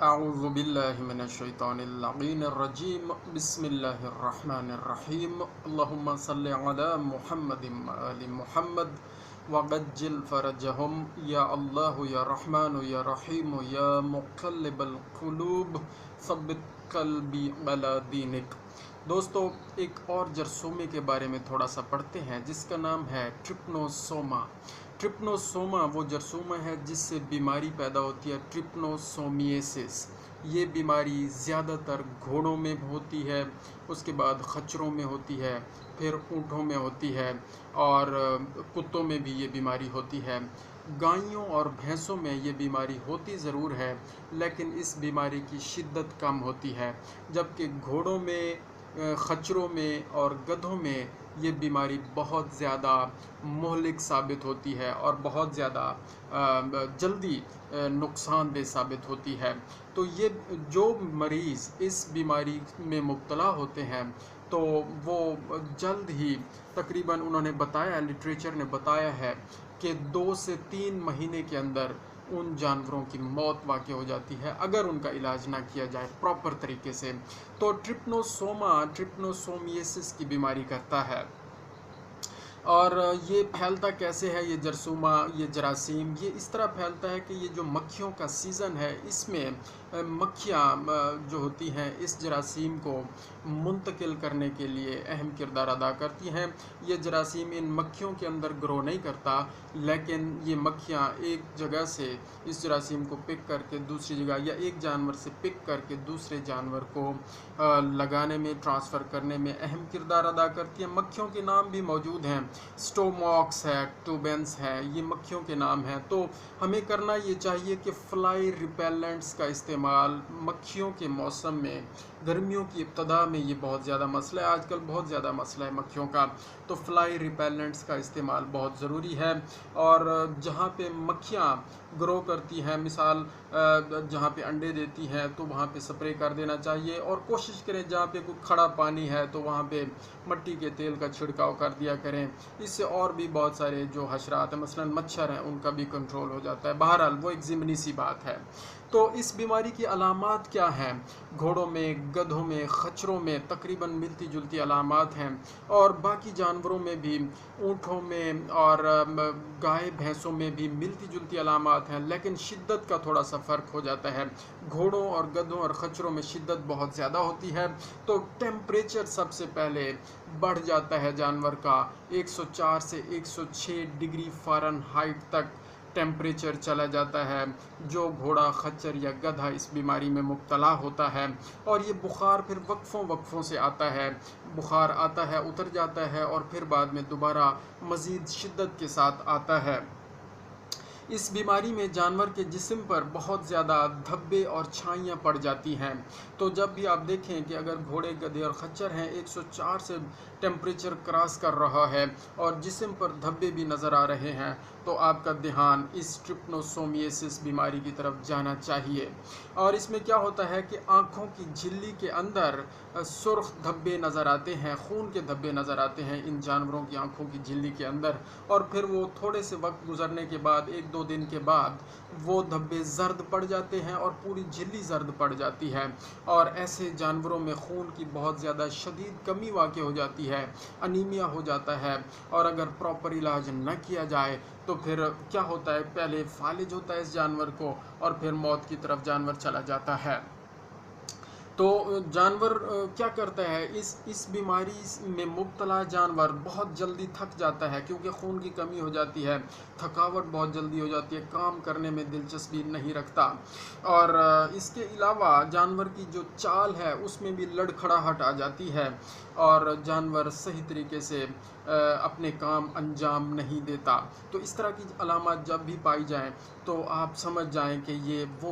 أعوذ بالله من الشيطان اللعين الرجيم بسم الله الرحمن الرحيم اللهم صل على محمد وآل محمد وعجل فرجهم يا الله يا رحمن يا رحيم يا مقلب القلوب ثبت قلبي على دينك۔ دوستو، ایک اور جرثومے کے بارے میں تھوڑا سا پڑھتے ہیں جس کا نام ہے ٹرپنوسوما۔ ٹرپنوسوما وہ جرثومہ ہے جس سے بیماری پیدا ہوتی ہے، ٹرپنوسومیسس۔ یہ بیماری زیادہ تر گھوڑوں میں ہوتی ہے، اس کے بعد خچروں میں ہوتی ہے، پھر اونٹوں میں ہوتی ہے، اور کتوں میں بھی یہ بیماری ہوتی ہے۔ گائیوں اور بھینسوں میں یہ بیماری ہوتی ضرور ہے، لیکن اس بیماری کی شدت کم ہوتی ہے، جبکہ گھوڑوں میں، خچروں میں اور گدھوں میں یہ بیماری بہت زیادہ مہلک ثابت ہوتی ہے اور بہت زیادہ جلدی نقصان دہ ثابت ہوتی ہے۔ تو یہ جو مریض اس بیماری میں مبتلا ہوتے ہیں تو وہ جلد ہی، تقریباً انہوں نے بتایا، لٹریچر نے بتایا ہے کہ 2 سے 3 مہینے کے اندر ان جانوروں کی موت واقع ہو جاتی ہے اگر ان کا علاج نہ کیا جائے پراپر طریقے سے۔ تو ٹرپنوسوما ٹرپنوسومیسس کی بیماری کرتا ہے، اور یہ پھیلتا کیسے ہے؟ یہ جرثومہ، یہ جراثیم، یہ اس طرح پھیلتا ہے کہ یہ جو مکھیوں کا سیزن ہے اس میں مکھیاں جو ہوتی ہیں اس جراثیم کو منتقل کرنے کے لیے اہم کردار ادا کرتی ہیں۔ یہ جراثیم ان مکھیوں کے اندر گرو نہیں کرتا، لیکن یہ مکھیاں ایک جگہ سے اس جراثیم کو پک کر کے دوسری جگہ، یا ایک جانور سے پک کر کے دوسرے جانور کو لگانے میں، ٹرانسفر کرنے میں اہم کردار ادا کرتی ہیں۔ مکھیوں کے نام بھی موجود ہیں، سٹوماکس ہے، ٹوبینس ہے، یہ مکھیوں کے نام ہیں۔ تو ہمیں کرنا یہ چاہیے کہ فلائی ریپیلنٹس کا استعمال مکھیوں کے موسم میں، گرمیوں کی ابتدا میں یہ بہت زیادہ مسئلہ ہے، آج کل بہت زیادہ مسئلہ ہے مکھیوں کا، تو فلائی ریپیلنٹس کا استعمال بہت ضروری ہے۔ اور جہاں پہ مکھیاں گرو کرتی ہیں، مثال جہاں پہ انڈے دیتی ہیں تو وہاں پہ سپرے کر دینا چاہیے، اور کوشش کریں جہاں پہ کوئی کھڑا پانی ہے تو وہاں پہ مٹی کے تیل کا چھڑکاؤ کر دیا کریں۔ اس سے اور بھی بہت سارے جو حشرات ہیں، مثلا مچھر ہیں، ان کا بھی کنٹرول ہو جاتا ہے۔ بہرحال وہ ایک ضمنی سی بات ہے۔ تو اس بیماری کی علامات کیا ہیں؟ گھوڑوں میں، گدھوں میں، خچروں میں تقریباً ملتی جلتی علامات ہیں، اور باقی جانوروں میں بھی، اونٹوں میں اور گائے بھینسوں میں بھی ملتی جلتی علامات ہیں، لیکن شدت کا تھوڑا سا فرق ہو جاتا ہے۔ گھوڑوں اور گدھوں اور خچروں میں شدت بہت زیادہ ہوتی ہے، تو ٹیمپریچر سب سے پہلے بڑھ جاتا ہے جانور کا 104 سے 106 ڈگری فارنہائٹ تک ٹیمپریچر چلا جاتا ہے جو گھوڑا، خچر یا گدھا اس بیماری میں مبتلا ہوتا ہے۔ اور یہ بخار پھر وقفوں سے آتا ہے، بخار آتا ہے، اتر جاتا ہے، اور پھر بعد میں دوبارہ مزید شدت کے ساتھ آتا ہے۔ اس بیماری میں جانور کے جسم پر بہت زیادہ دھبے اور چھائیاں پڑ جاتی ہیں۔ تو جب بھی آپ دیکھیں کہ اگر گھوڑے، گدھے اور خچر ہیں، 104 سے ٹیمپریچر کراس کر رہا ہے اور جسم پر دھبے بھی نظر آ رہے ہیں، تو آپ کا دھیان اس ٹرپنوسومیسس بیماری کی طرف جانا چاہیے۔ اور اس میں کیا ہوتا ہے کہ آنکھوں کی جھلی کے اندر سرخ دھبے نظر آتے ہیں، خون کے دھبے نظر آتے ہیں ان جانوروں کی آنکھوں کی جھلی کے اندر، اور پھر وہ تھوڑے سے وقت گزرنے کے بعد، 1-2 دن کے بعد، وہ دھبے زرد پڑ جاتے ہیں اور پوری جھلی زرد پڑ جاتی ہے، اور ایسے جانوروں میں خون کی بہت زیادہ شدید کمی واقع ہو جاتی ہے، انیمیا ہو جاتا ہے، اور اگر پراپر علاج نہ کیا جائے تو پھر کیا ہوتا ہے، پہلے فالج ہوتا ہے اس جانور کو، اور پھر موت کی طرف جانور چلا جاتا ہے۔ تو جانور کیا کرتا ہے، اس بیماری میں مبتلا جانور بہت جلدی تھک جاتا ہے، کیونکہ خون کی کمی ہو جاتی ہے، تھکاوٹ بہت جلدی ہو جاتی ہے، کام کرنے میں دلچسپی نہیں رکھتا، اور اس کے علاوہ جانور کی جو چال ہے اس میں بھی لڑکھڑاہٹ آ جاتی ہے، اور جانور صحیح طریقے سے اپنے کام انجام نہیں دیتا۔ تو اس طرح کی علامات جب بھی پائی جائیں تو آپ سمجھ جائیں کہ یہ وہ